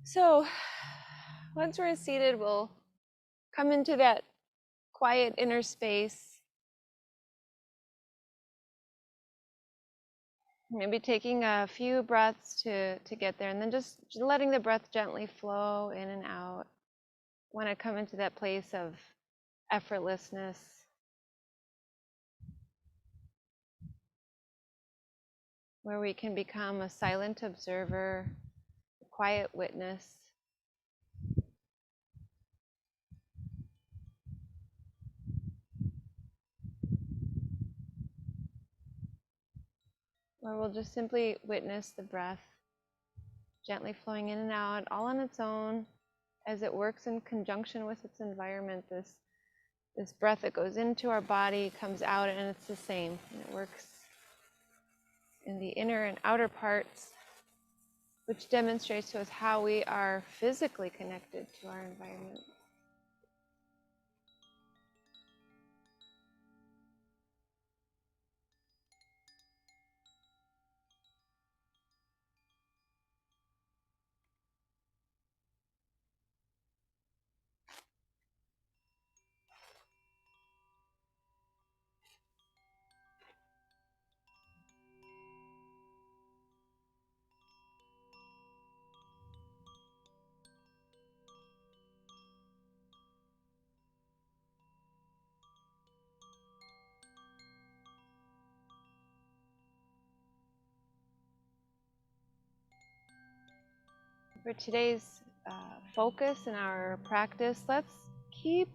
So once we're seated, we'll come into that quiet inner space. Maybe taking a few breaths to get there, and then just letting the breath gently flow in and out. Want to come into that place of effortlessness. Where we can become a silent observer, a quiet witness. Or we'll just simply witness the breath gently flowing in and out, all on its own, as it works in conjunction with its environment. This breath that goes into our body comes out, and it's the same. And it works in the inner and outer parts, which demonstrates to us how we are physically connected to our environment. For today's focus in our practice, let's keep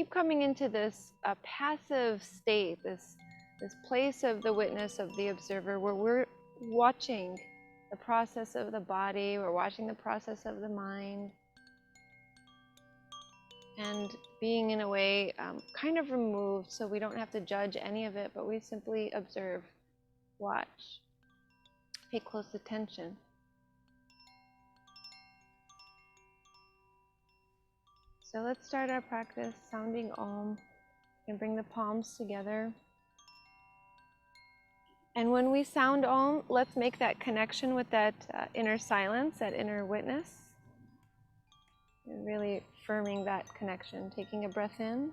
coming into this passive state, this place of the witness, of the observer, where we're watching the process of the body, we're watching the process of the mind, and being in a way kind of removed, so we don't have to judge any of it, but we simply observe, watch, pay close attention. So let's start our practice sounding Om, and bring the palms together. And when we sound Om, let's make that connection with that inner silence, that inner witness. And really firming that connection. Taking a breath in.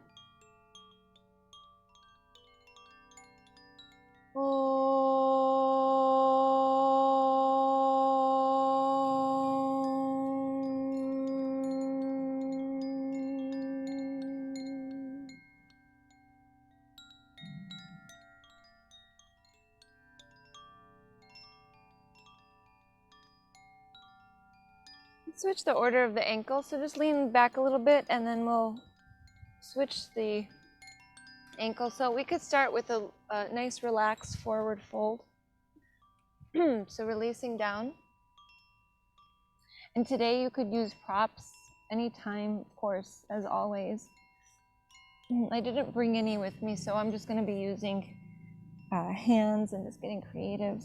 Switch the order of the ankles, so just lean back a little bit, and then we'll switch the ankle. So we could start with a nice relaxed forward fold. So releasing down. And today you could use props anytime, of course, as always. I didn't bring any with me, so I'm just going to be using hands and just getting creative.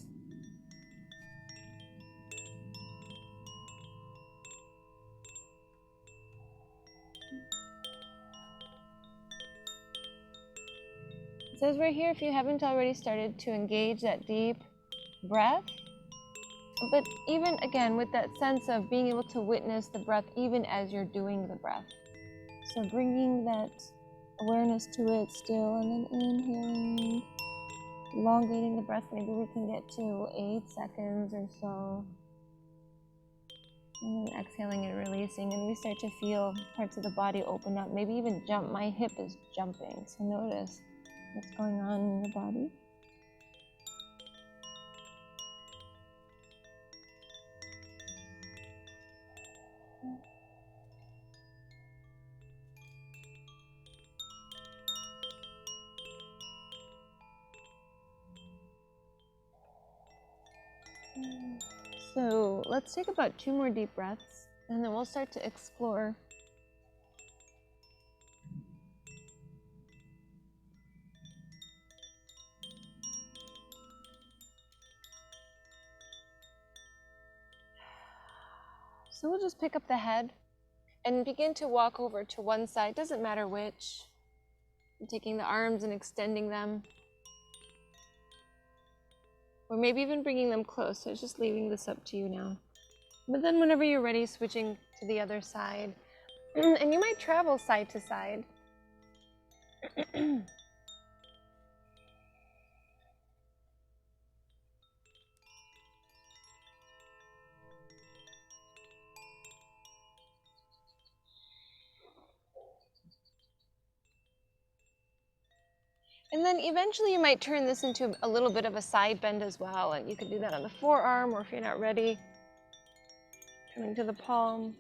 So as we're here, if you haven't already started to engage that deep breath, but even again with that sense of being able to witness the breath even as you're doing the breath. So bringing that awareness to it still, and then inhaling, elongating the breath. Maybe we can get to 8 seconds or so. And then exhaling and releasing, and we start to feel parts of the body open up, maybe even jump. My hip is jumping, so notice what's going on in your body. So let's take about 2 more deep breaths, and then we'll start to explore. So we'll just pick up the head, And begin to walk over to one side, doesn't matter which. And taking the arms and extending them. Or maybe even bringing them close. So just leaving this up to you now. But then whenever you're ready, switching to the other side. And you might travel side to side. And then eventually you might turn this into a little bit of a side bend as well. And you could do that on the forearm, or if you're not ready, coming to the palm.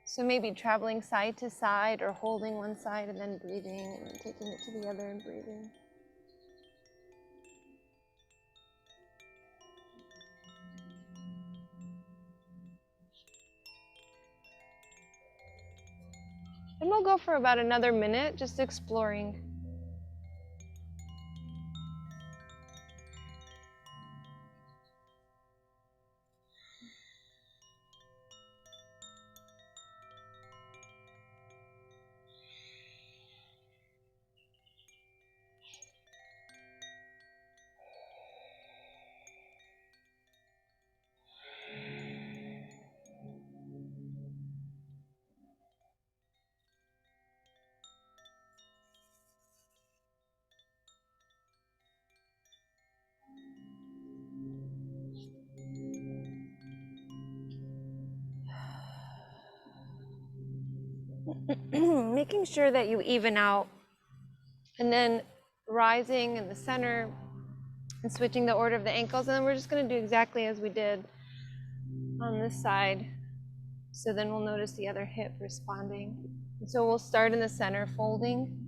So maybe traveling side to side, or holding one side and then breathing, and then taking it to the other and breathing. And we'll go for about another minute, just exploring. Making sure that you even out, and then rising in the center and switching the order of the ankles. And then we're just going to do exactly as we did on this side. So then we'll notice the other hip responding. And so we'll start in the center, folding.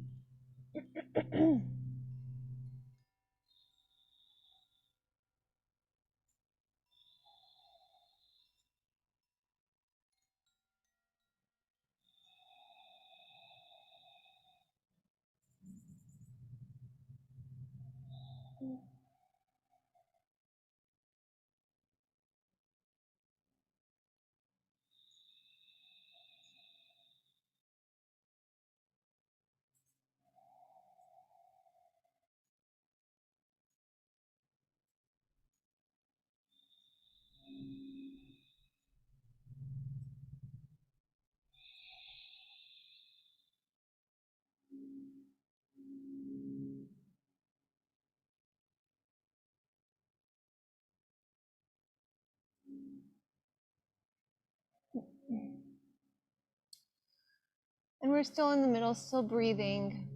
And we're still in the middle, still breathing.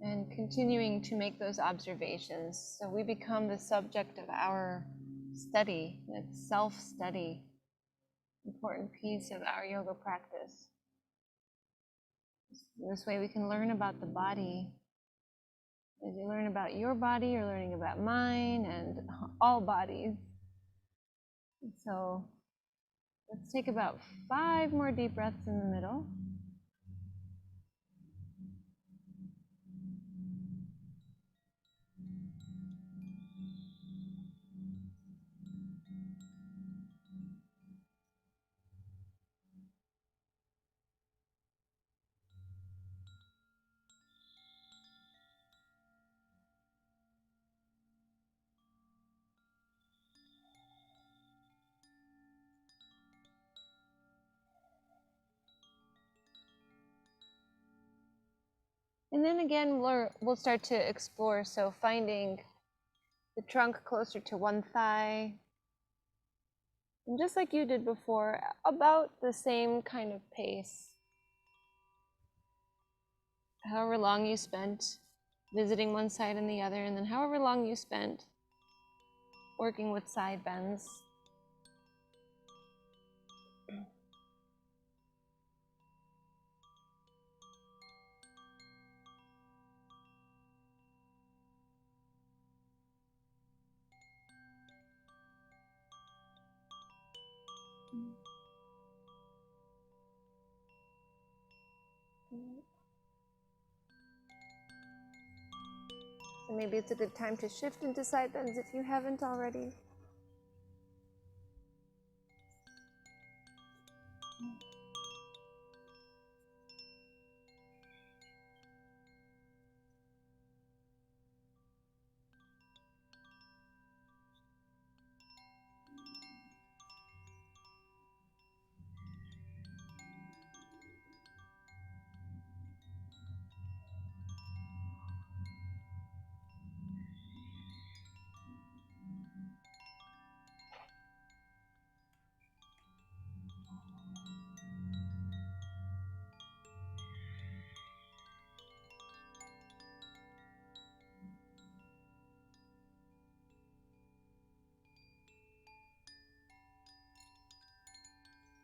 And continuing to make those observations. So we become the subject of our study, it's self-study, important piece of our yoga practice. This way we can learn about the body. As you learn about your body, you're learning about mine and all bodies. So let's take about 5 more deep breaths in the middle. And then again, we'll start to explore, so finding the trunk closer to one thigh. And just like you did before, about the same kind of pace. However long you spent visiting one side and the other, and then however long you spent working with side bends. So maybe it's a good time to shift into side bends if you haven't already.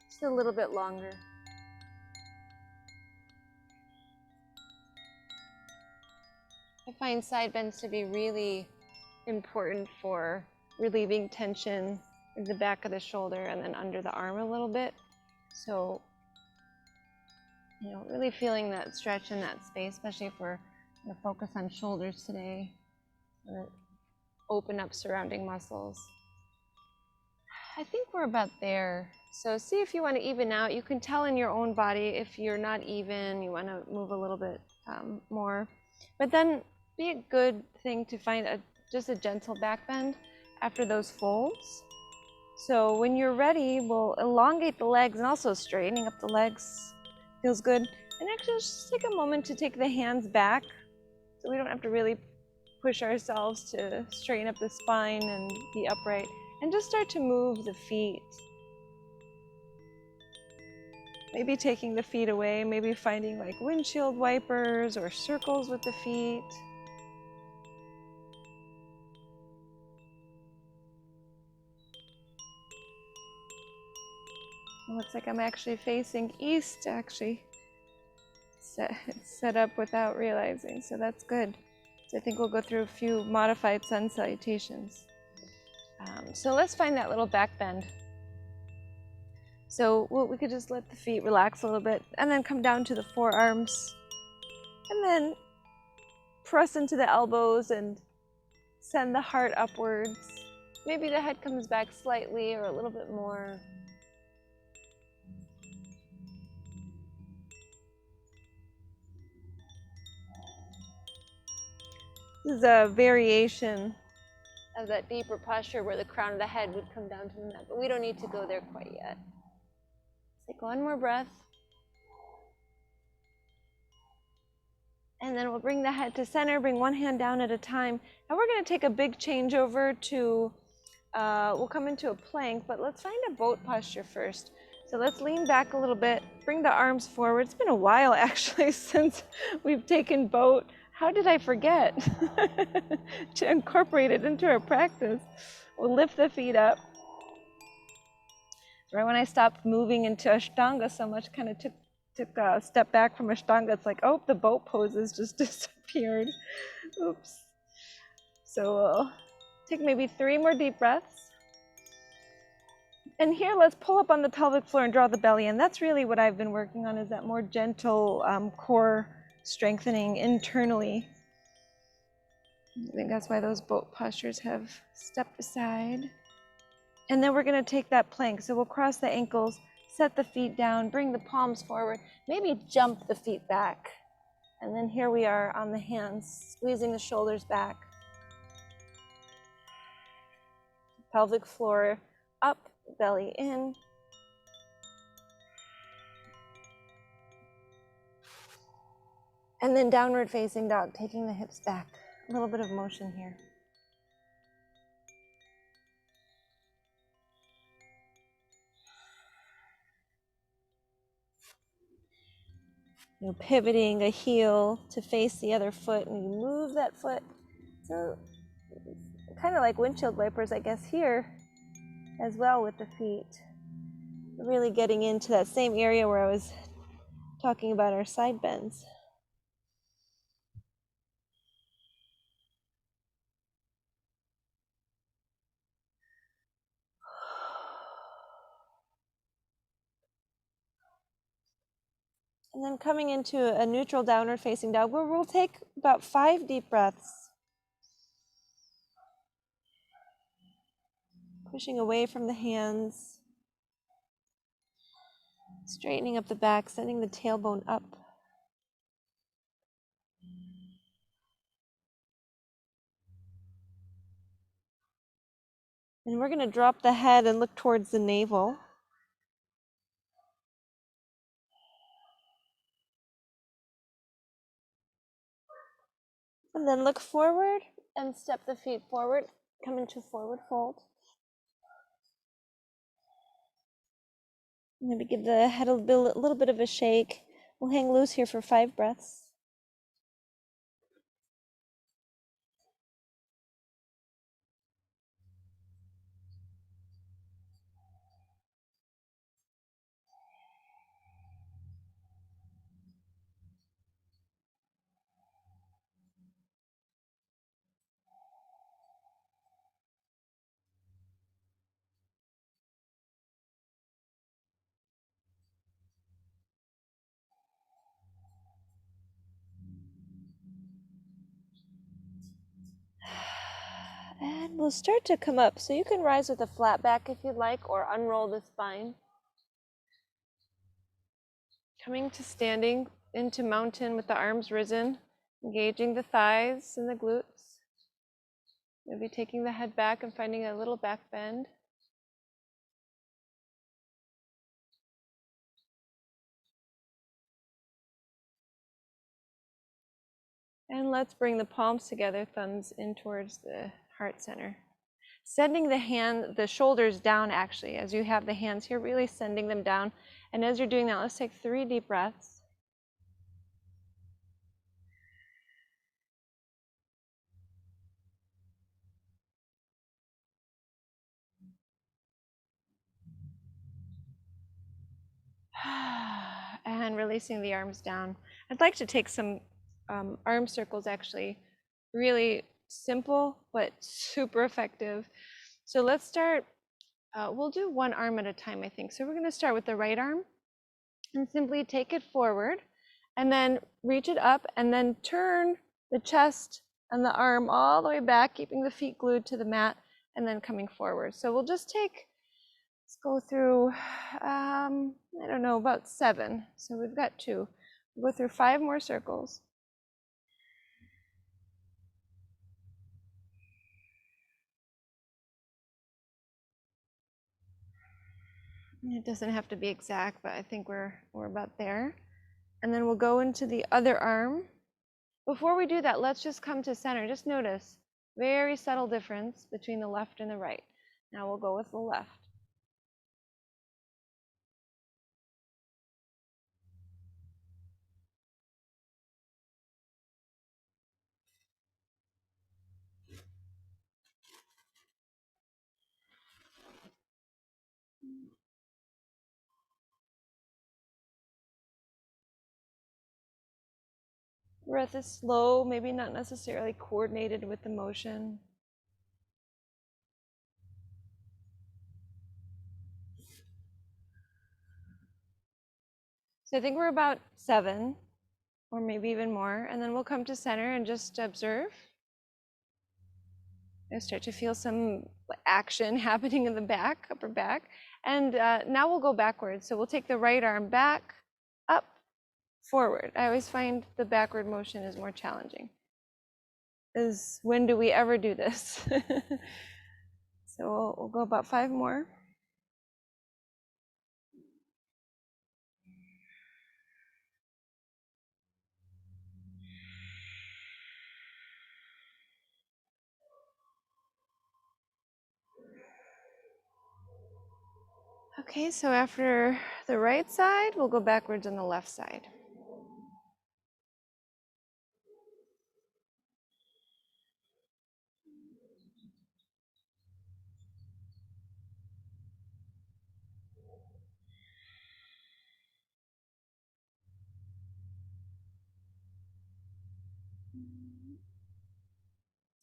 Just a little bit longer. I find side bends to be really important for relieving tension in the back of the shoulder and then under the arm a little bit. So, really feeling that stretch in that space, especially if we're going to focus on shoulders today, open up surrounding muscles. I think we're about there. So see if you want to even out. You can tell in your own body if you're not even, you want to move a little bit more. But then be a good thing to find just a gentle back bend after those folds. So when you're ready, we'll elongate the legs, and also straightening up the legs feels good. And actually just take a moment to take the hands back so we don't have to really push ourselves to straighten up the spine and be upright. And just start to move the feet. Maybe taking the feet away, maybe finding like windshield wipers or circles with the feet. It looks like I'm actually facing east, actually. Set up without realizing, so that's good. So I think we'll go through a few modified sun salutations. So let's find that little back bend. So we could just let the feet relax a little bit and then come down to the forearms and then press into the elbows and send the heart upwards. Maybe the head comes back slightly or a little bit more. This is a variation of that deeper posture where the crown of the head would come down to the neck, but we don't need to go there quite yet. Take one more breath. And then we'll bring the head to center, bring one hand down at a time. And we're going to take a big change over to, we'll come into a plank, but let's find a boat posture first. So let's lean back a little bit, bring the arms forward. It's been a while actually since we've taken boat. How did I forget to incorporate it into our practice? We'll lift the feet up. Right when I stopped moving into Ashtanga so much, kind of took a step back from Ashtanga, it's like, oh, the boat poses just disappeared. Oops. So we'll take maybe 3 more deep breaths. And here, let's pull up on the pelvic floor and draw the belly in. That's really what I've been working on, is that more gentle core strengthening internally. I think that's why those boat postures have stepped aside. And then we're going to take that plank. So we'll cross the ankles, set the feet down, bring the palms forward, maybe jump the feet back. And then here we are on the hands, squeezing the shoulders back. Pelvic floor up, belly in. And then downward facing dog, taking the hips back. A little bit of motion here. Pivoting a heel to face the other foot, and you move that foot. So kind of like windshield wipers, I guess, here as well with the feet. Really getting into that same area where I was talking about our side bends. And then coming into a neutral downward facing dog, where we'll take about 5 deep breaths. Pushing away from the hands. Straightening up the back, sending the tailbone up. And we're going to drop the head and look towards the navel. And then look forward and step the feet forward. Come into forward fold. Maybe give the head a little bit of a shake. We'll hang loose here for 5 breaths. And we'll start to come up. So you can rise with a flat back if you'd like, or unroll the spine. Coming to standing into mountain with the arms risen, engaging the thighs and the glutes. Maybe taking the head back and finding a little back bend. And let's bring the palms together, thumbs in towards the heart center. Sending the shoulders down actually, as you have the hands here, really sending them down. And as you're doing that, let's take 3 deep breaths. And releasing the arms down. I'd like to take some arm circles actually, really simple but super effective. So let's start, we'll do one arm at a time I think. So we're going to start with the right arm and simply take it forward and then reach it up and then turn the chest and the arm all the way back, keeping the feet glued to the mat and then coming forward. So we'll just take, let's go through, I don't know, about 7. So we've got 2. We'll go through 5 more circles. It doesn't have to be exact, but I think we're about there. And then we'll go into the other arm. Before we do that, let's just come to center. Just notice, very subtle difference between the left and the right. Now we'll go with the left. Breath is slow, maybe not necessarily coordinated with the motion. So I think we're about 7, or maybe even more, and then we'll come to center and just observe. I start to feel some action happening in the back, upper back, and now we'll go backwards. So we'll take the right arm back, up, forward. I always find the backward motion is more challenging. When do we ever do this? So we'll go about 5 more. Okay, so after the right side, we'll go backwards on the left side.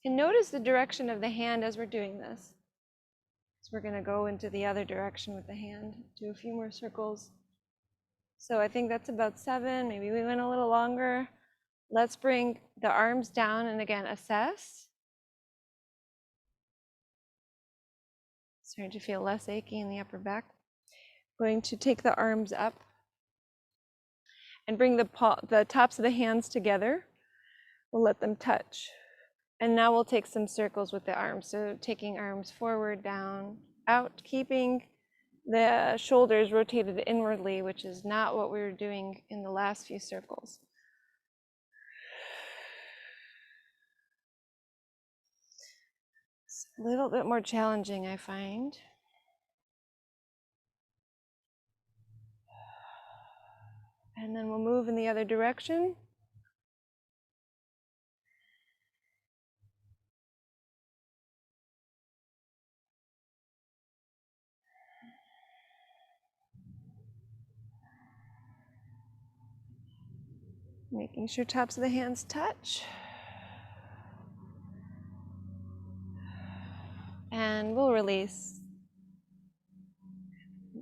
And notice the direction of the hand as we're doing this. So we're going to go into the other direction with the hand, do a few more circles. So I think that's about 7, maybe we went a little longer. Let's bring the arms down and again assess. Starting to feel less achy in the upper back. Going to take the arms up And bring the tops of the hands together. We'll let them touch. And now we'll take some circles with the arms. So taking arms forward, down, out, keeping the shoulders rotated inwardly, which is not what we were doing in the last few circles. It's a little bit more challenging, I find. And then we'll move in the other direction. Making sure tops of the hands touch. And we'll release.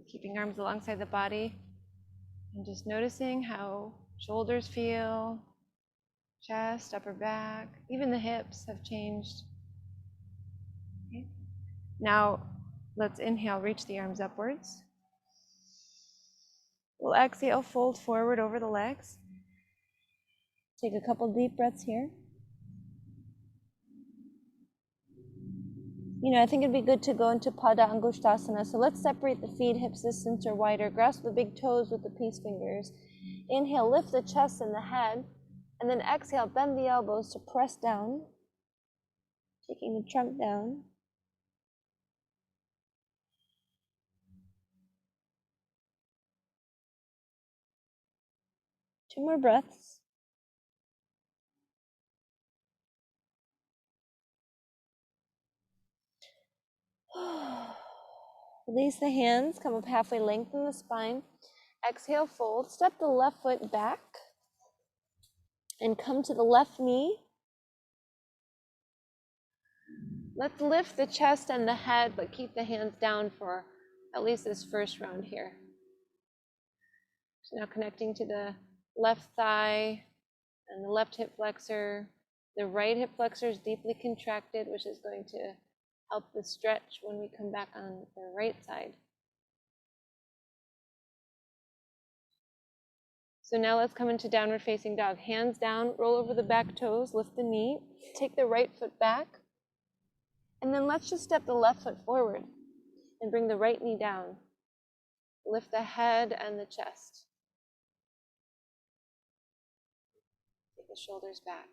Keeping arms alongside the body. And just noticing how shoulders feel, chest, upper back, even the hips have changed. Okay. Now, let's inhale, reach the arms upwards. We'll exhale, fold forward over the legs. Take a couple deep breaths here. I think it'd be good to go into Pada Angustasana. So let's separate the feet, hips distance or wider. Grasp the big toes with the peace fingers. Inhale, lift the chest and the head. And then exhale, bend the elbows to press down. Taking the trunk down. Two more breaths. Release the hands, come up halfway, lengthen the spine. Exhale, fold. Step the left foot back and come to the left knee. Let's lift the chest and the head, but keep the hands down for at least this first round here. So now connecting to the left thigh and the left hip flexor. The right hip flexor is deeply contracted, which is going to help the stretch when we come back on the right side. So now let's come into downward facing dog. Hands down, roll over the back toes, lift the knee, take the right foot back. And then let's just step the left foot forward and bring the right knee down. Lift the head and the chest. Take the shoulders back.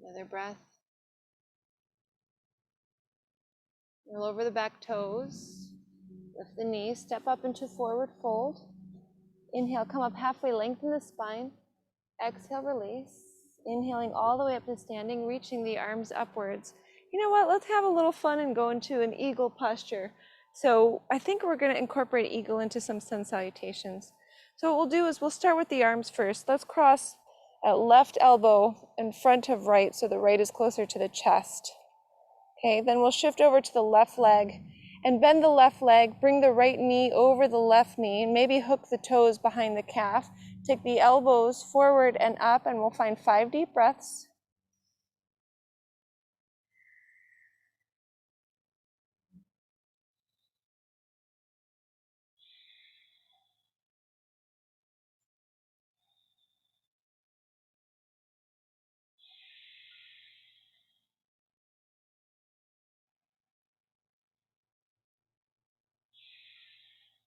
Another breath. Roll over the back toes. Lift the knees, step up into forward fold. Inhale, come up halfway, lengthen the spine. Exhale, release. Inhaling all the way up to standing, reaching the arms upwards. You know what, let's have a little fun and go into an eagle posture. So I think we're going to incorporate eagle into some sun salutations. So what we'll do is we'll start with the arms first. Let's cross left elbow in front of right, so the right is closer to the chest. Okay, then we'll shift over to the left leg and bend the left leg, bring the right knee over the left knee, and maybe hook the toes behind the calf. Take the elbows forward and up, and we'll find 5 deep breaths.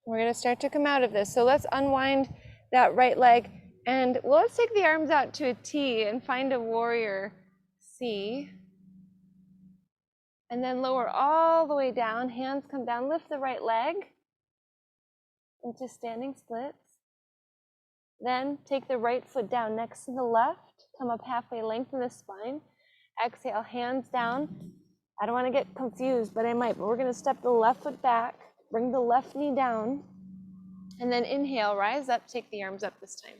We're going to start to come out of this. So let's unwind that right leg, and let's take the arms out to a T and find a warrior C. And then lower all the way down, hands come down, lift the right leg into standing splits. Then take the right foot down next to the left, come up halfway, lengthen the spine. Exhale, hands down. I don't want to get confused, but I might, but we're going to step the left foot back, bring the left knee down, and then inhale, rise up, take the arms up this time.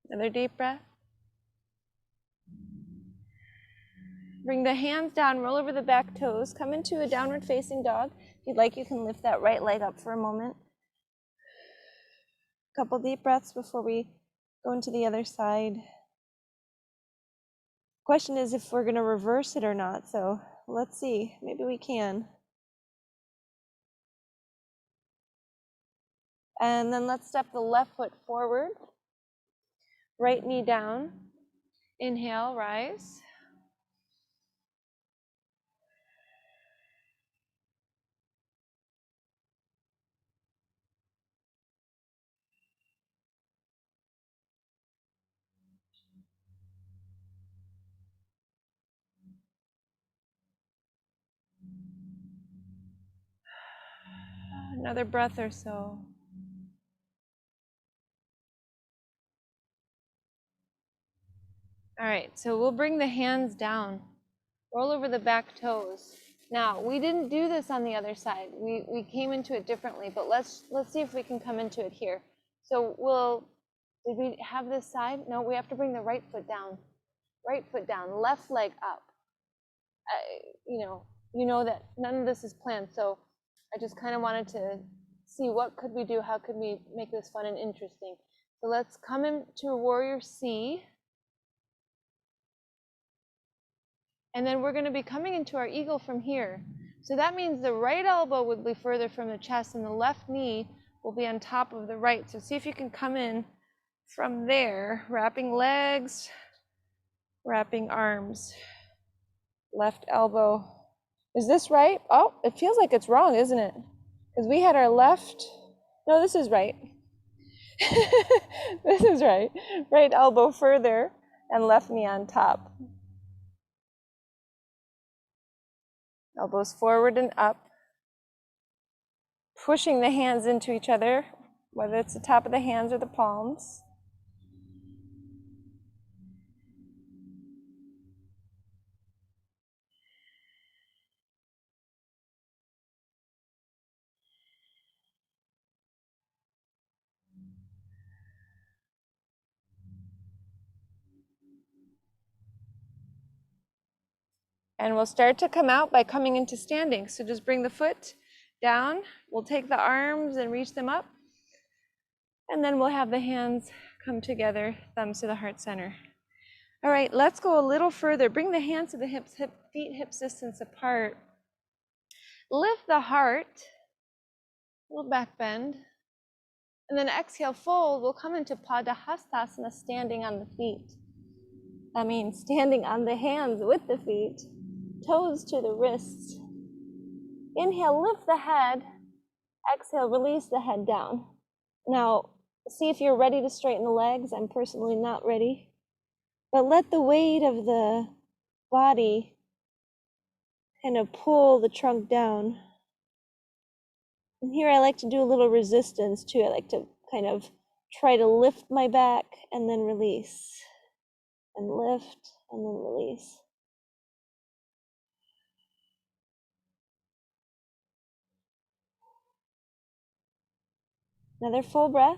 Another deep breath. Bring the hands down, roll over the back toes, come into a downward facing dog. If you'd like, you can lift that right leg up for a moment. Couple deep breaths before we go into the other side. Question is if we're going to reverse it or not, so let's see. Maybe we can. And then let's step the left foot forward, right knee down. Inhale, rise. Another breath or so. All right, so we'll bring the hands down, roll over the back toes. Now, we didn't do this on the other side. We came into it differently, but let's see if we can come into it here. So did we have this side? No, we have to bring the right foot down, left leg up. You know that none of this is planned, so I just kind of wanted to see what could we do, how could we make this fun and interesting. So let's come into a warrior C. And then we're going to be coming into our eagle from here. So that means the right elbow would be further from the chest and the left knee will be on top of the right. So see if you can come in from there, wrapping legs, wrapping arms. Left elbow. Is this right? Oh, it feels like it's wrong, isn't it? Because we had our left. No, this is right. This is right. Right elbow further and left knee on top. Elbows forward and up. Pushing the hands into each other, whether it's the top of the hands or the palms. And we'll start to come out by coming into standing. So just bring the foot down. We'll take the arms and reach them up. And then we'll have the hands come together, thumbs to the heart center. All right, let's go a little further. Bring the hands to the hips, feet hip distance apart. Lift the heart, little back bend. And then exhale, fold. We'll come into Padahastasana, standing on the feet. That means standing on the hands with the feet, toes to the wrists. Inhale, lift the head. Exhale, release the head down. Now, see if you're ready to straighten the legs. I'm personally not ready. But let the weight of the body kind of pull the trunk down. And here I like to do a little resistance too. I like to kind of try to lift my back and then release. And lift and then release. Another full breath.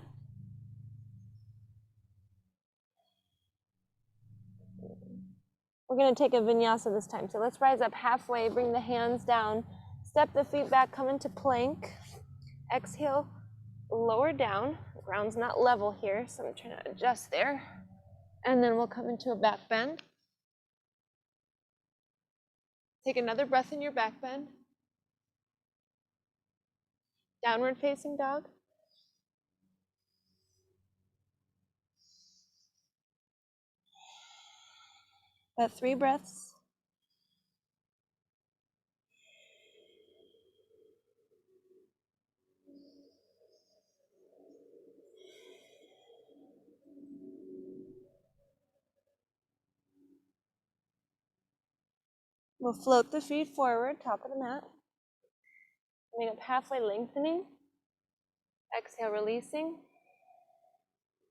We're going to take a vinyasa this time. So let's rise up halfway, bring the hands down, step the feet back, come into plank. Exhale, lower down. The ground's not level here, so I'm trying to adjust there. And then we'll come into a back bend. Take another breath in your back bend. Downward facing dog. About 3 breaths. We'll float the feet forward, top of the mat. Coming up halfway, lengthening. Exhale, releasing.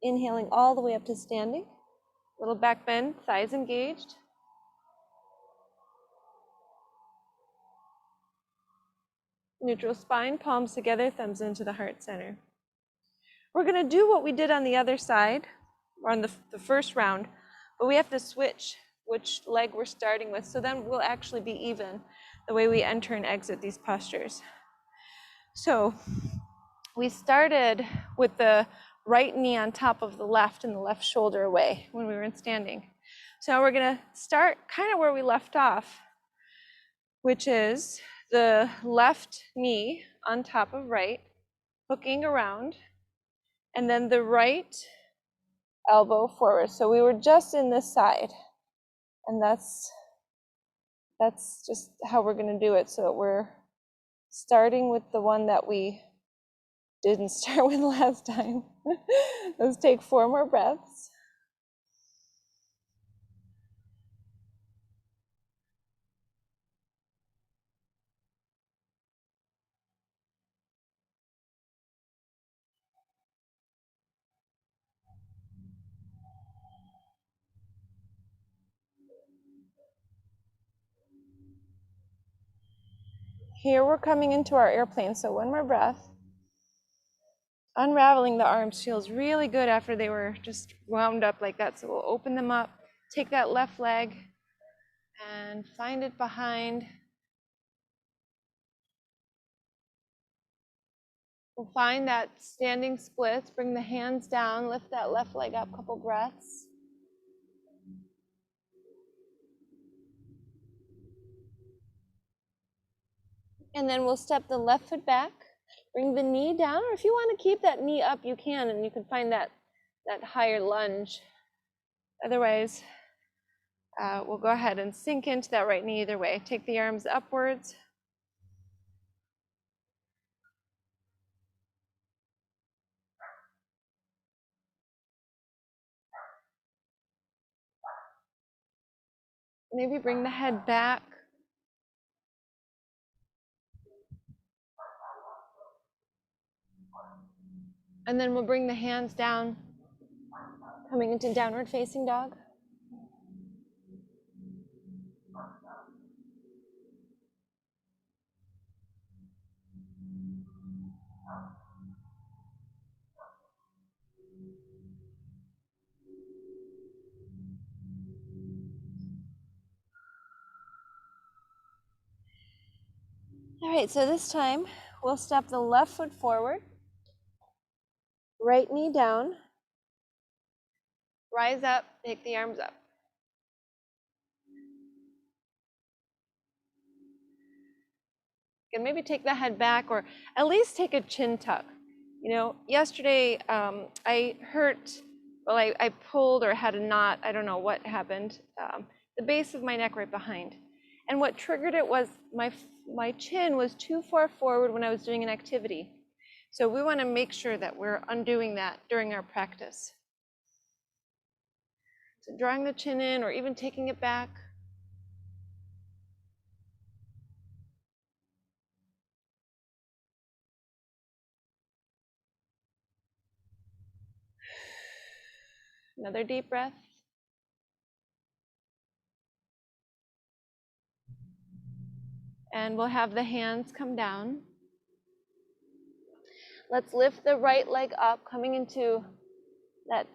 Inhaling all the way up to standing. Little back bend, thighs engaged. Neutral spine, palms together, thumbs into the heart center. We're going to do what we did on the other side, or on the first round, but we have to switch which leg we're starting with. So then we'll actually be even the way we enter and exit these postures. So we started with the right knee on top of the left and the left shoulder away when we were in standing. So now we're gonna start kind of where we left off, which is the left knee on top of right, hooking around, and then the right elbow forward. So we were just in this side, and that's just how we're gonna do it. So we're starting with the one that we didn't start with last time. Let's take 4 more breaths. Here we're coming into our airplane, so 1 more breath. Unraveling the arms feels really good after they were just wound up like that. So we'll open them up, take that left leg and find it behind. We'll find that standing splits, bring the hands down, lift that left leg up, couple breaths. And then we'll step the left foot back, bring the knee down, or if you want to keep that knee up, you can, and you can find that higher lunge. Otherwise, we'll go ahead and sink into that right knee either way. Take the arms upwards. Maybe bring the head back. And then we'll bring the hands down, coming into downward facing dog. All right, so this time we'll step the left foot forward, right knee down, rise up, take the arms up. And maybe take the head back, or at least take a chin tuck. You know, yesterday I hurt, well, I pulled or had a knot, I don't know what happened, the base of my neck right behind. And what triggered it was my chin was too far forward when I was doing an activity. So we want to make sure that we're undoing that during our practice. So drawing the chin in, or even taking it back. Another deep breath. And we'll have the hands come down. Let's lift the right leg up, coming into that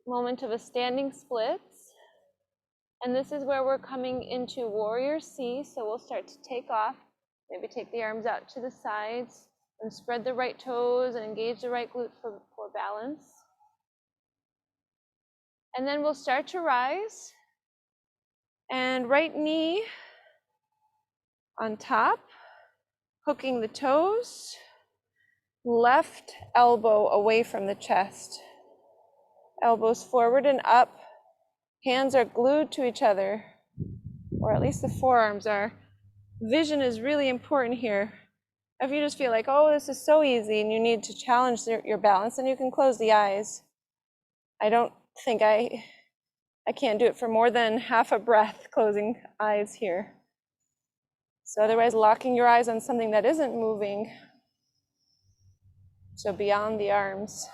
moment of a standing splits. And this is where we're coming into warrior C. So we'll start to take off, maybe take the arms out to the sides and spread the right toes and engage the right glute for balance. And then we'll start to rise, and right knee on top, hooking the toes, left elbow away from the chest, elbows forward and up, hands are glued to each other, or at least the forearms are. Vision is really important here. If you just feel like, oh, this is so easy and you need to challenge your balance, then you can close the eyes. I don't think I can't do it for more than half a breath closing eyes here. So otherwise, locking your eyes on something that isn't moving, so beyond the arms.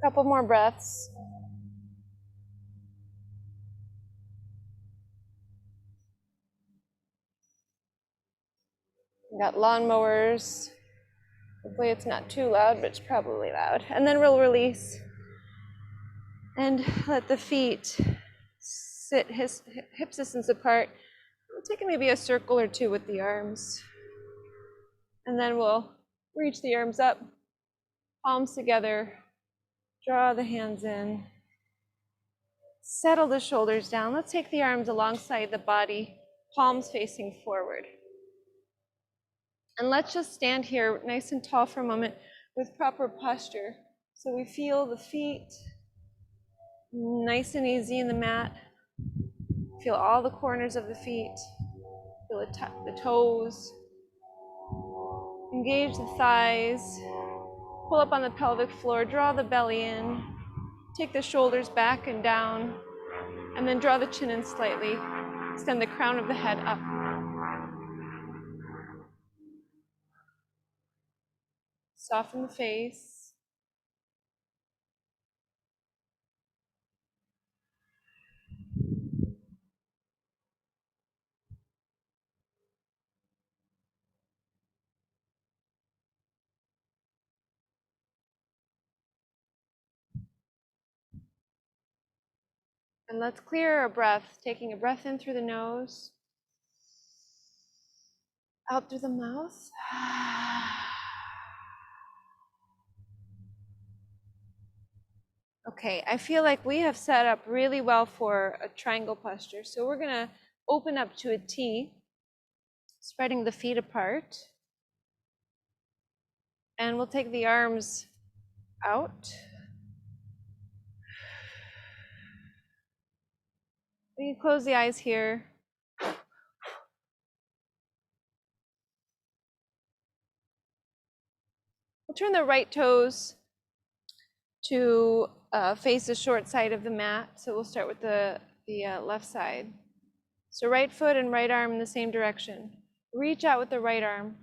Couple more breaths. We got lawnmowers. Hopefully it's not too loud, but it's probably loud. And then we'll release and let the feet sit hip distance apart. We'll take maybe a circle or two with the arms. And then we'll reach the arms up, palms together, draw the hands in, settle the shoulders down. Let's take the arms alongside the body, palms facing forward. And let's just stand here nice and tall for a moment with proper posture. So we feel the feet nice and easy in the mat. Feel all the corners of the feet. Feel the toes. Engage the thighs. Pull up on the pelvic floor. Draw the belly in. Take the shoulders back and down. And then draw the chin in slightly. Extend the crown of the head up. Soften the face. And let's clear our breath, taking a breath in through the nose, out through the mouth. Okay, I feel like we have set up really well for a triangle posture. So we're gonna open up to a T, spreading the feet apart. And we'll take the arms out. We can close the eyes here. We'll turn the right toes to face the short side of the mat. So we'll start with the left side. So right foot and right arm in the same direction. Reach out with the right arm,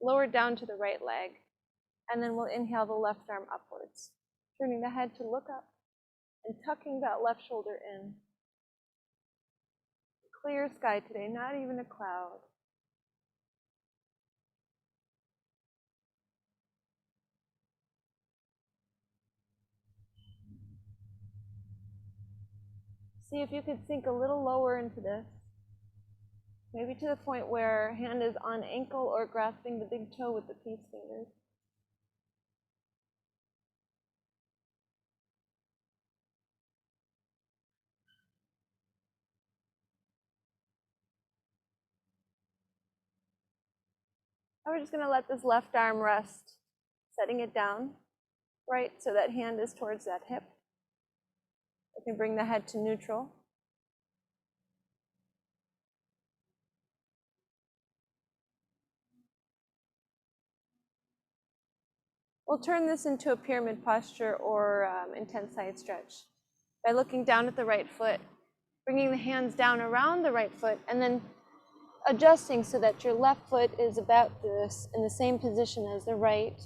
lower down to the right leg, and then we'll inhale the left arm upwards, turning the head to look up and tucking that left shoulder in. Clear sky today, not even a cloud. See if you could sink a little lower into this. Maybe to the point where hand is on ankle or grasping the big toe with the peace fingers. Now we're just going to let this left arm rest, setting it down, right, so that hand is towards that hip. You can bring the head to neutral. We'll turn this into a pyramid posture or intense side stretch by looking down at the right foot, bringing the hands down around the right foot, and then adjusting so that your left foot is about this in the same position as the right,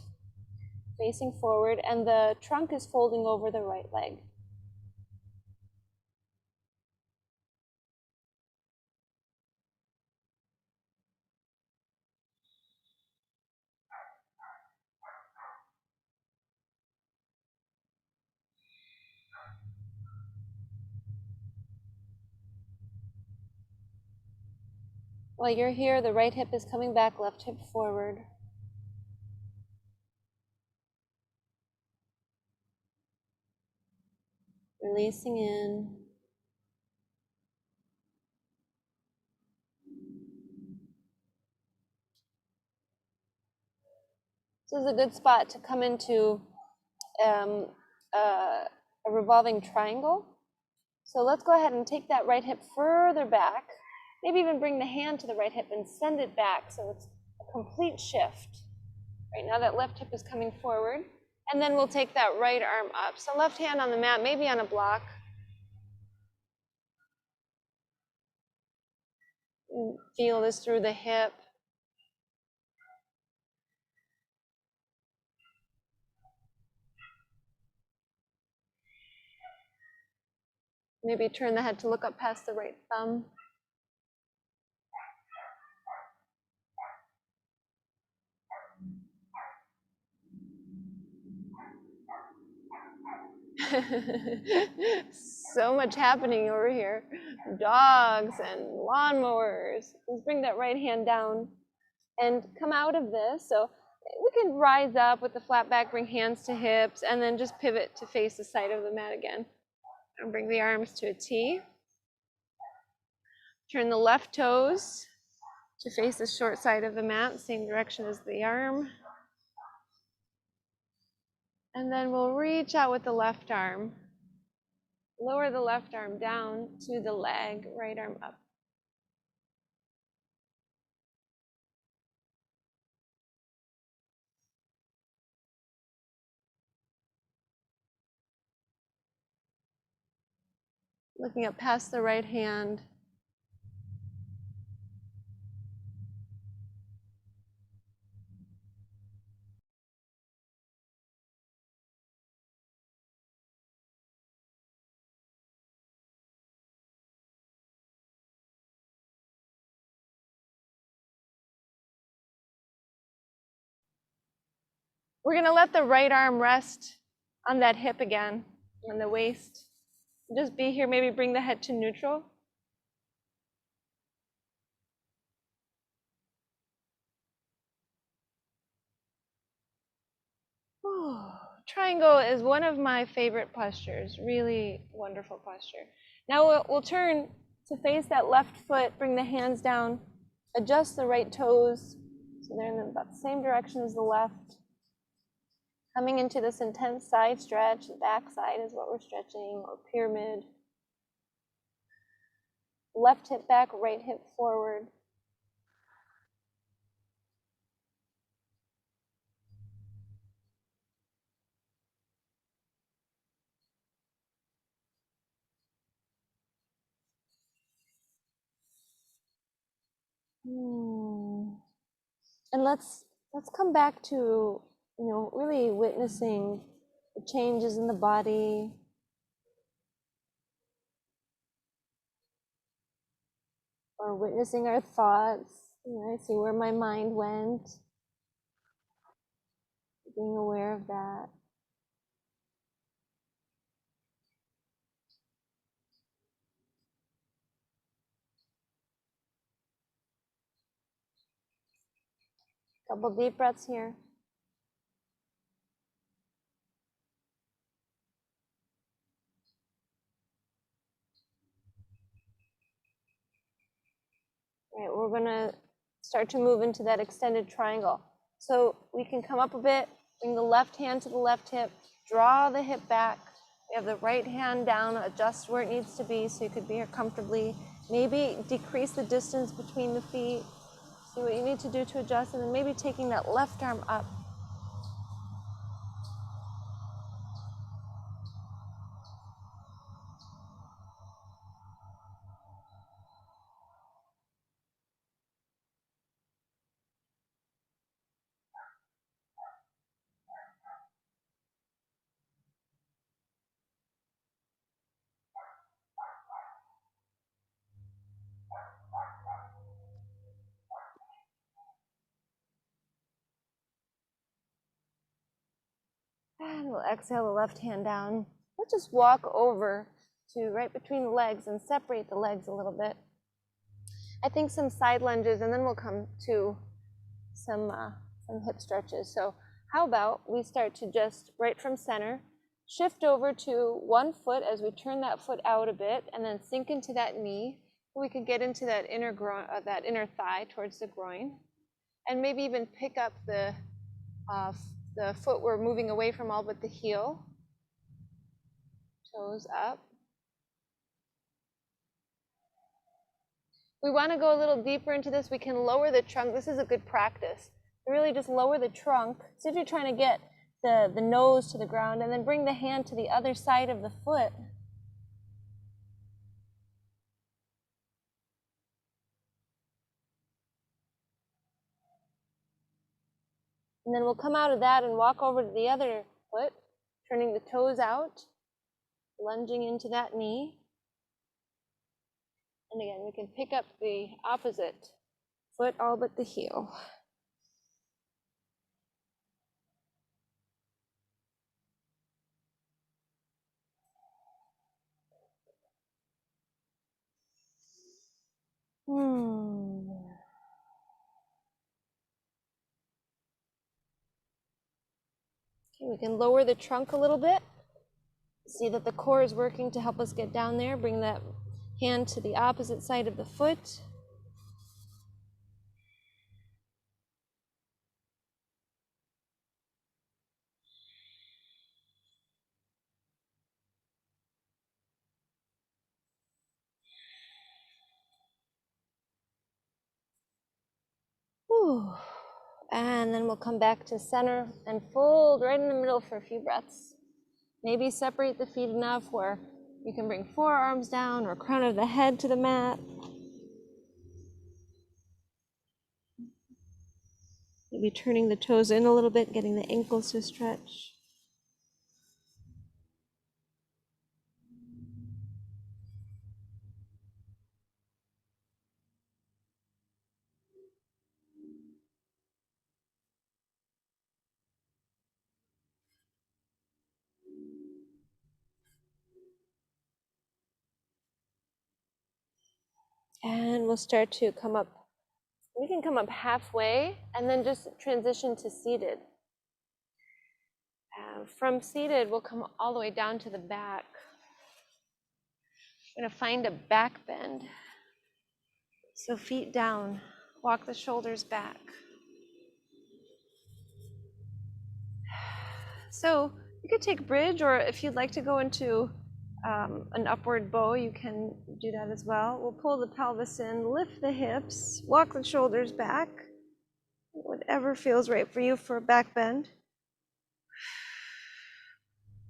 facing forward, and the trunk is folding over the right leg. While you're here, the right hip is coming back, left hip forward. Releasing in. This is a good spot to come into a revolving triangle. So let's go ahead and take that right hip further back. Maybe even bring the hand to the right hip and send it back so it's a complete shift. Right now that left hip is coming forward. And then we'll take that right arm up. So left hand on the mat, maybe on a block. And feel this through the hip. Maybe turn the head to look up past the right thumb. So much happening over here. Dogs and lawnmowers. Let's bring that right hand down and come out of this. So we can rise up with the flat back, bring hands to hips, and then just pivot to face the side of the mat again. And bring the arms to a T. Turn the left toes to face the short side of the mat, same direction as the arm. And then we'll reach out with the left arm. Lower the left arm down to the leg, right arm up. Looking up past the right hand. We're going to let the right arm rest on that hip again, on the waist. Just be here, maybe bring the head to neutral. Triangle is one of my favorite postures, really wonderful posture. Now we'll turn to face that left foot, bring the hands down, adjust the right toes, so they're in about the same direction as the left. Coming into this intense side stretch, the back side is what we're stretching, or pyramid. Left hip back, right hip forward. And let's come back to, really witnessing the changes in the body. Or witnessing our thoughts. I see where my mind went. Being aware of that. Couple deep breaths here. All right, we're gonna start to move into that extended triangle. So we can come up a bit, bring the left hand to the left hip, draw the hip back. We have the right hand down, adjust where it needs to be so you could be here comfortably. Maybe decrease the distance between the feet. See what you need to do to adjust, and then maybe taking that left arm up. And we'll exhale the left hand down. We'll just walk over to right between the legs and separate the legs a little bit. I think some side lunges, and then we'll come to some hip stretches. So how about we start to just right from center, shift over to one foot as we turn that foot out a bit, and then sink into that knee. We could get into that inner groin, that inner thigh towards the groin, and maybe even pick up the foot we're moving away from all but the heel. Toes up. We want to go a little deeper into this. We can lower the trunk. This is a good practice. Really just lower the trunk. So if you're trying to get the nose to the ground, and then bring the hand to the other side of the foot. And then we'll come out of that and walk over to the other foot, turning the toes out, lunging into that knee. And again, we can pick up the opposite foot, all but the heel. We can lower the trunk a little bit. See that the core is working to help us get down there. Bring that hand to the opposite side of the foot. Whew. And then we'll come back to center and fold right in the middle for a few breaths. Maybe separate the feet enough where you can bring forearms down or crown of the head to the mat. Maybe turning the toes in a little bit, getting the ankles to stretch. And we'll start to come up. We can come up halfway and then just transition to seated. From seated, we'll come all the way down to the back. We're going to find a back bend. So feet down, walk the shoulders back. So you could take bridge, or if you'd like to go into an upward bow, you can do that as well. We'll pull the pelvis in, lift the hips, walk the shoulders back. Whatever feels right for you for a back bend.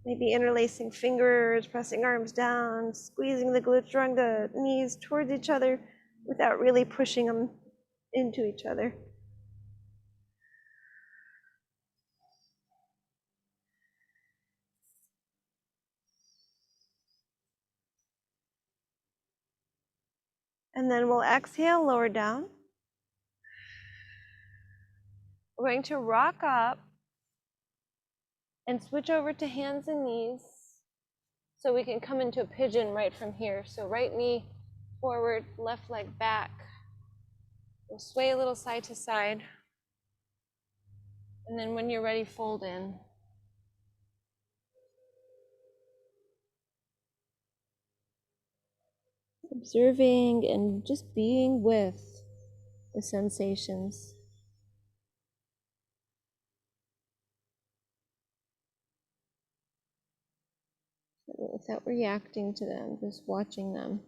Maybe interlacing fingers, pressing arms down, squeezing the glutes, drawing the knees towards each other without really pushing them into each other. And then we'll exhale, lower down. We're going to rock up and switch over to hands and knees so we can come into a pigeon right from here. So right knee forward, left leg back. We'll sway a little side to side. And then when you're ready, fold in. Observing and just being with the sensations. Without reacting to them, just watching them.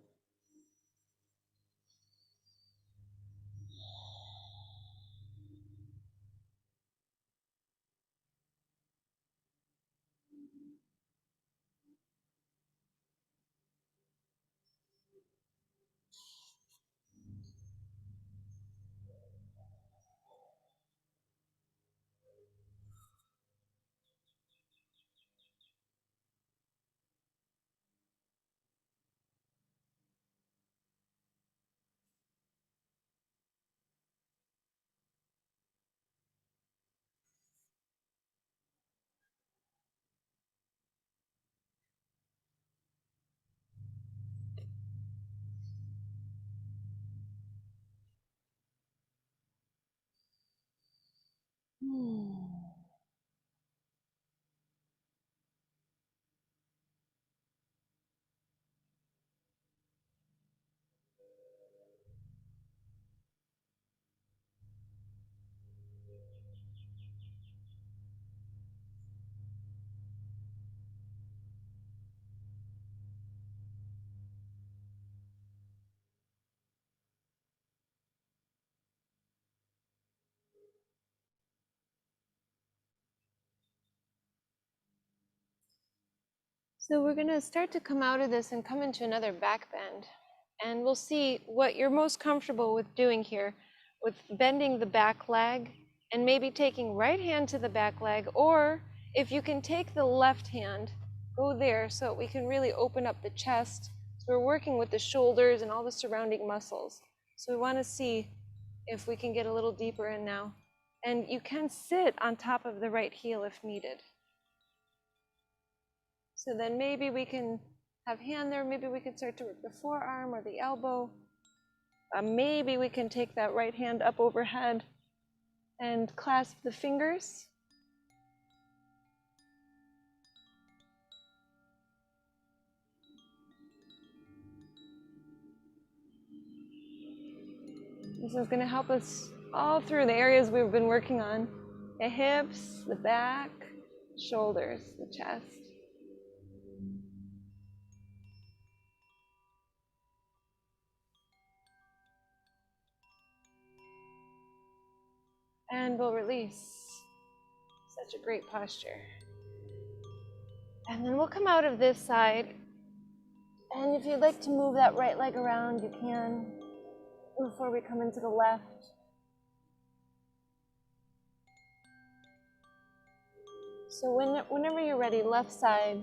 So we're going to start to come out of this and come into another back bend. And we'll see what you're most comfortable with doing here, with bending the back leg and maybe taking right hand to the back leg, or if you can take the left hand, go there so we can really open up the chest. So we're working with the shoulders and all the surrounding muscles. So we want to see if we can get a little deeper in now. And you can sit on top of the right heel if needed. So then maybe we can have hand there, maybe we can start to work the forearm or the elbow. Maybe we can take that right hand up overhead and clasp the fingers. This is going to help us all through the areas we've been working on. The hips, the back, shoulders, the chest. And we'll release. Such a great posture. And then we'll come out of this side. And if you'd like to move that right leg around, you can before we come into the left. So whenever you're ready, left side.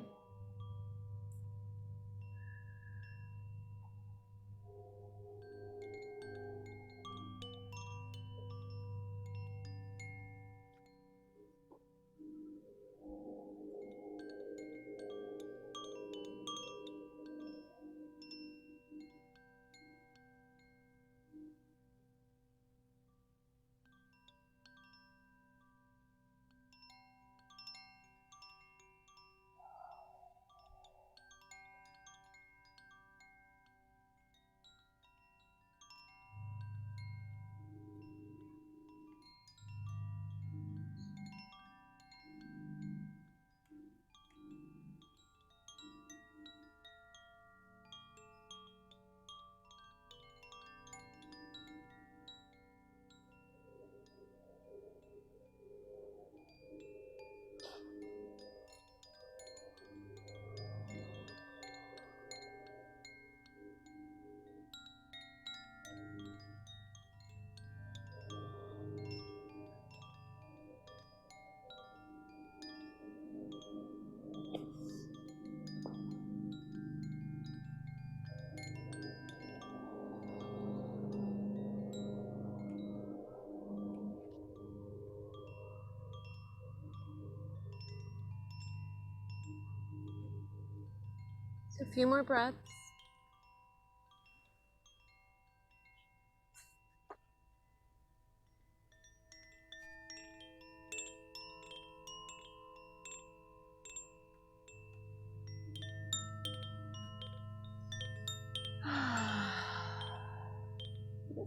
So a few more breaths.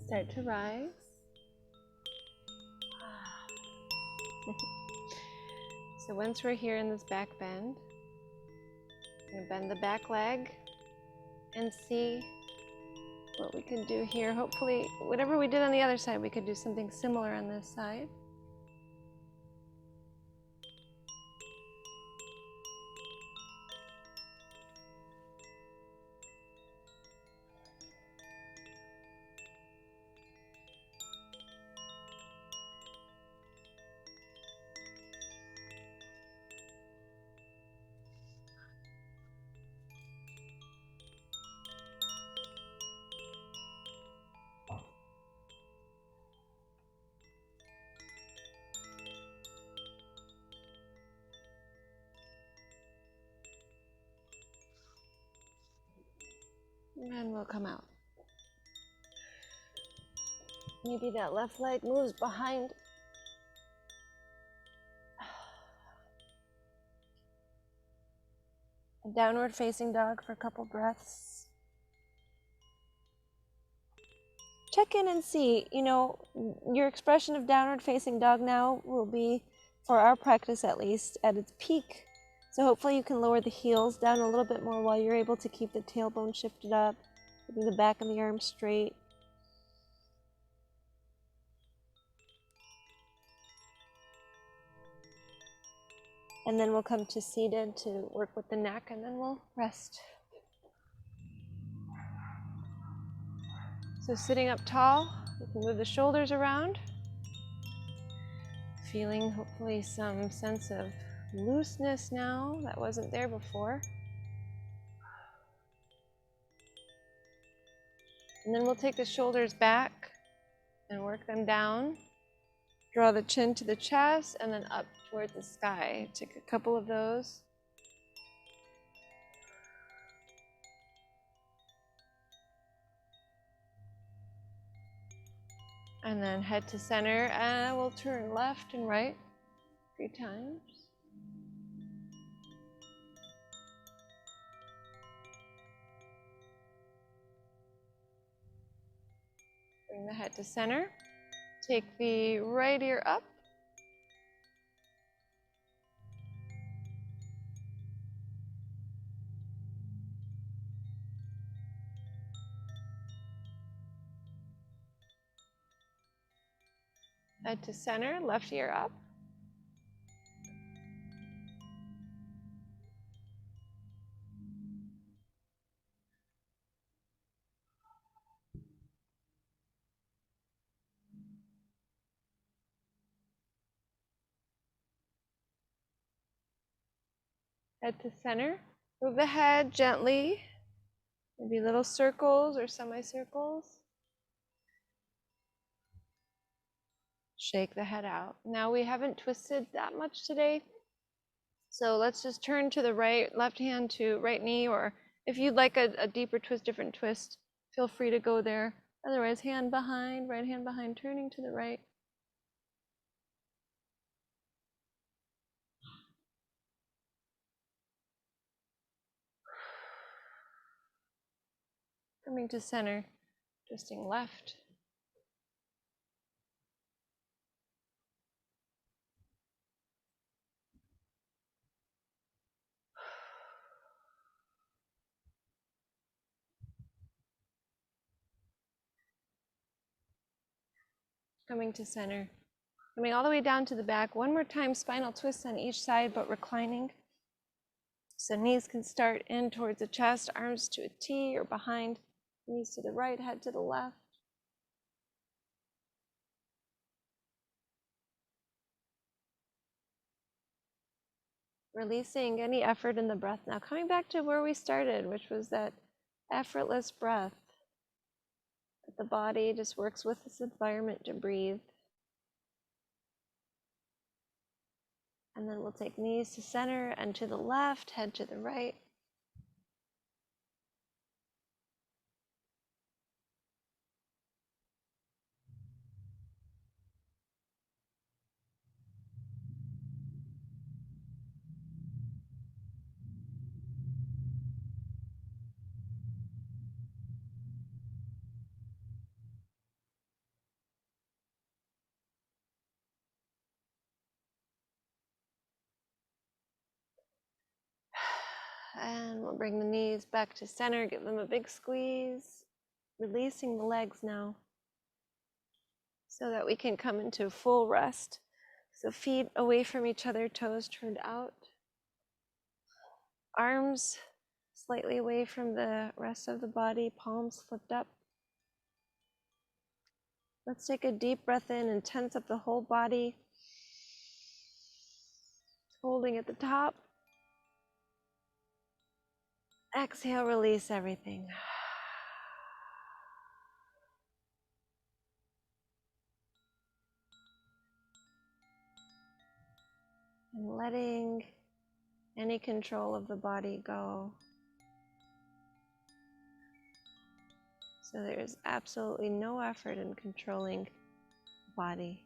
Start to rise. So once we're here in this back bend, I'm going to bend the back leg and see what we can do here. Hopefully, whatever we did on the other side, we could do something similar on this side. And we'll come out. Maybe that left leg moves behind. A downward facing dog for a couple breaths. Check in and see, your expression of downward facing dog now will be, for our practice at least, at its peak. So hopefully you can lower the heels down a little bit more while you're able to keep the tailbone shifted up, keeping the back of the arms straight. And then we'll come to seated to work with the neck, and then we'll rest. So sitting up tall, you can move the shoulders around, feeling hopefully some sense of looseness now that wasn't there before. And then we'll take the shoulders back and work them down. Draw the chin to the chest and then up toward the sky. Take a couple of those. And then head to center, and we'll turn left and right 3 times. Bring Bring the head to center. Take the right ear up. Head to center, left ear up. Head to center. Move the head gently, maybe little circles or semicircles. Shake the head out. Now we haven't twisted that much today, so let's just turn to the right, left hand to right knee, or if you'd like a deeper twist, different twist, feel free to go there. Otherwise, hand behind, right hand behind, turning to the right. Coming to center, twisting left. Coming to center. Coming all the way down to the back. One more time, spinal twist on each side, but reclining. So knees can start in towards the chest, arms to a T or behind, knees to the right, head to the left. Releasing any effort in the breath now. Coming back to where we started, which was that effortless breath. The body just works with this environment to breathe. And then we'll take knees to center and to the left, head to the right. And we'll bring the knees back to center, give them a big squeeze, releasing the legs now so that we can come into full rest. So feet away from each other, toes turned out. Arms slightly away from the rest of the body, palms flipped up. Let's take a deep breath in and tense up the whole body. Holding at the top. Exhale, release everything. And letting any control of the body go. So there's absolutely no effort in controlling the body.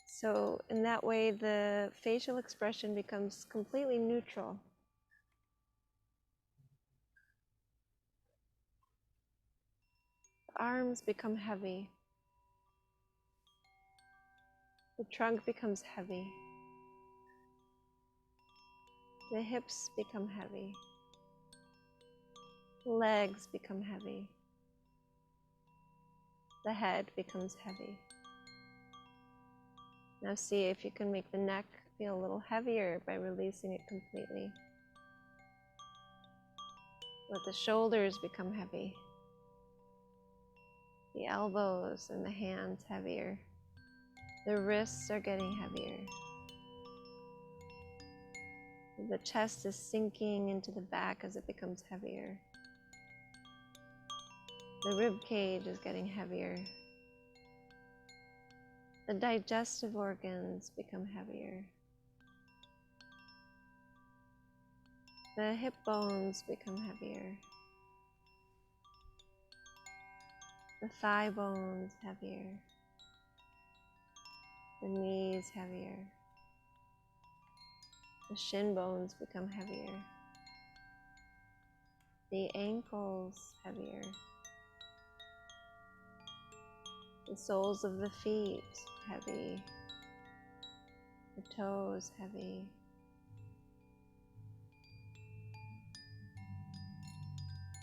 So in that way, the facial expression becomes completely neutral. The arms become heavy. The trunk becomes heavy. The hips become heavy. The legs become heavy. The head becomes heavy. Now see if you can make the neck feel a little heavier by releasing it completely. Let the shoulders become heavy. The elbows and the hands heavier. The wrists are getting heavier. The chest is sinking into the back as it becomes heavier. The rib cage is getting heavier. The digestive organs become heavier. The hip bones become heavier. The thigh bones heavier. The knees heavier. The shin bones become heavier. The ankles heavier. The soles of the feet heavy, the toes heavy.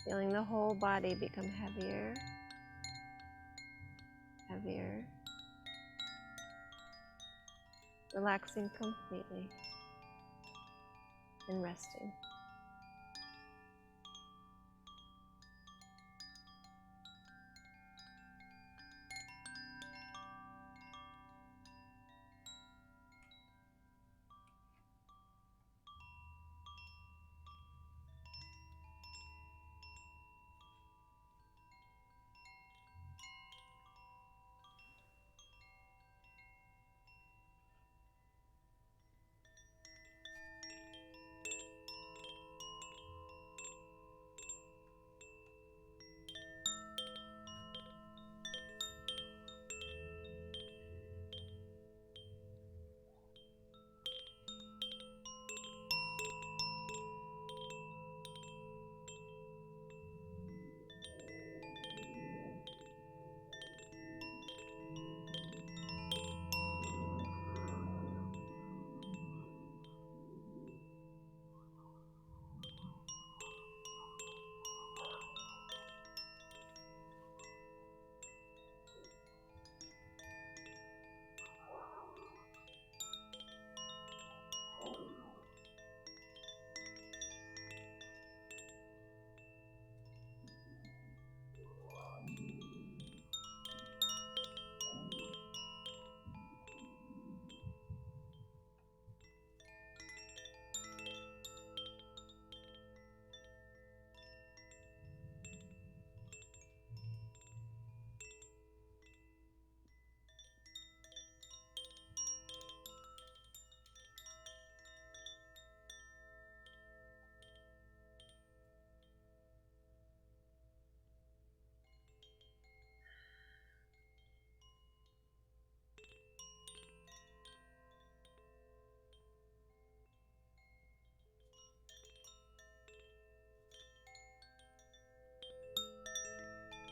Feeling the whole body become heavier, heavier. Relaxing completely and resting.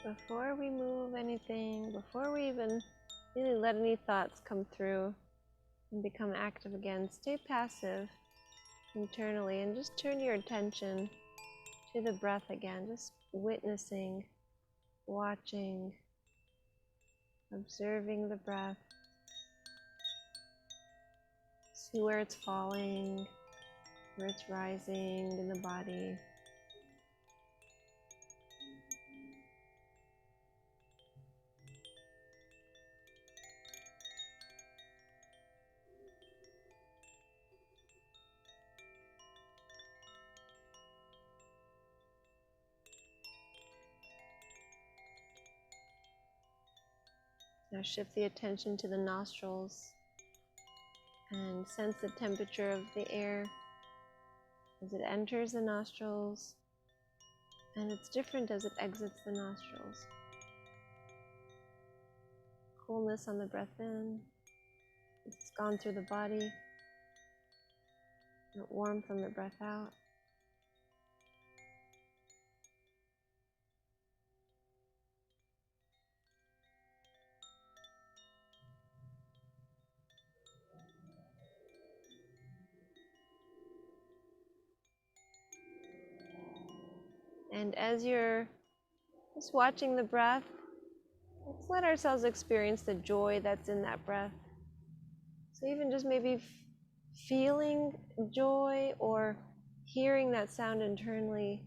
Before we move anything, before we even really let any thoughts come through and become active again, stay passive internally and just turn your attention to the breath again, just witnessing, watching, observing the breath. See where it's falling, where it's rising in the body. Now shift the attention to the nostrils and sense the temperature of the air as it enters the nostrils, and it's different as it exits the nostrils. Coolness on the breath in, it's gone through the body, and warmth on the breath out. And as you're just watching the breath, let's let ourselves experience the joy that's in that breath. So even just maybe feeling joy or hearing that sound internally,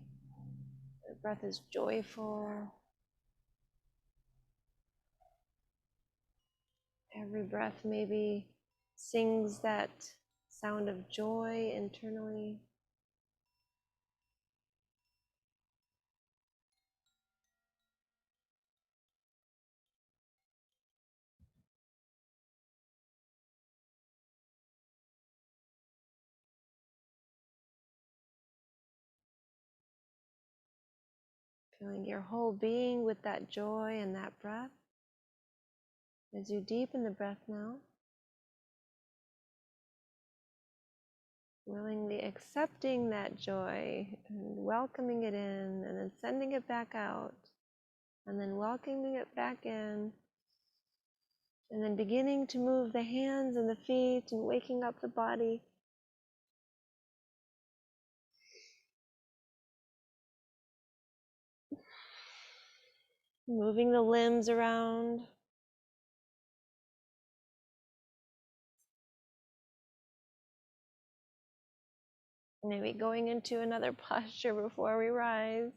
the breath is joyful. Every breath maybe sings that sound of joy internally. Filling your whole being with that joy and that breath. As you deepen the breath now, willingly accepting that joy and welcoming it in, and then sending it back out, and then welcoming it back in, And then beginning to move the hands and the feet and waking up the body. Moving the limbs around. Maybe going into another posture before we rise.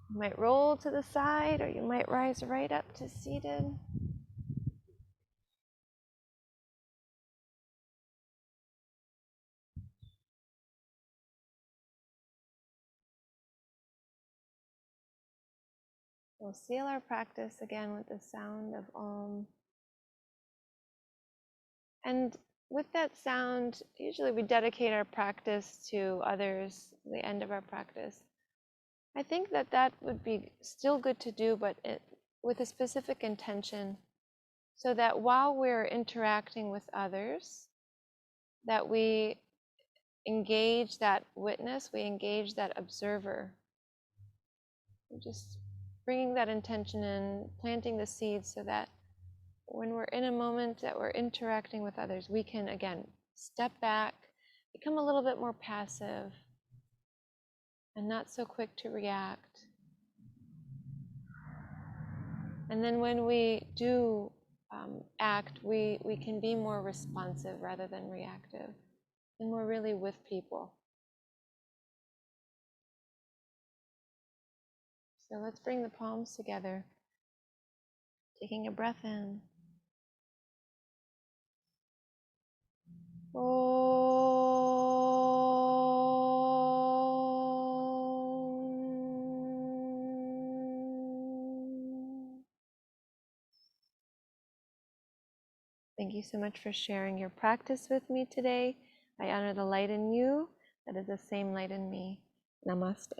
You might roll to the side, or you might rise right up to seated. We'll seal our practice again with the sound of Om. And with that sound, usually we dedicate our practice to others at the end of our practice. I think that that would be still good to do, but with a specific intention, so that while we're interacting with others, that we engage that witness, we engage that observer. We're just bringing that intention in, planting the seeds so that when we're in a moment that we're interacting with others, we can, again, step back, become a little bit more passive, and not so quick to react. And then when we do act, we can be more responsive rather than reactive, and we're really with people. So let's bring the palms together, taking a breath in. Thank you so much for sharing your practice with me today. I honor the light in you that is the same light in me. Namaste.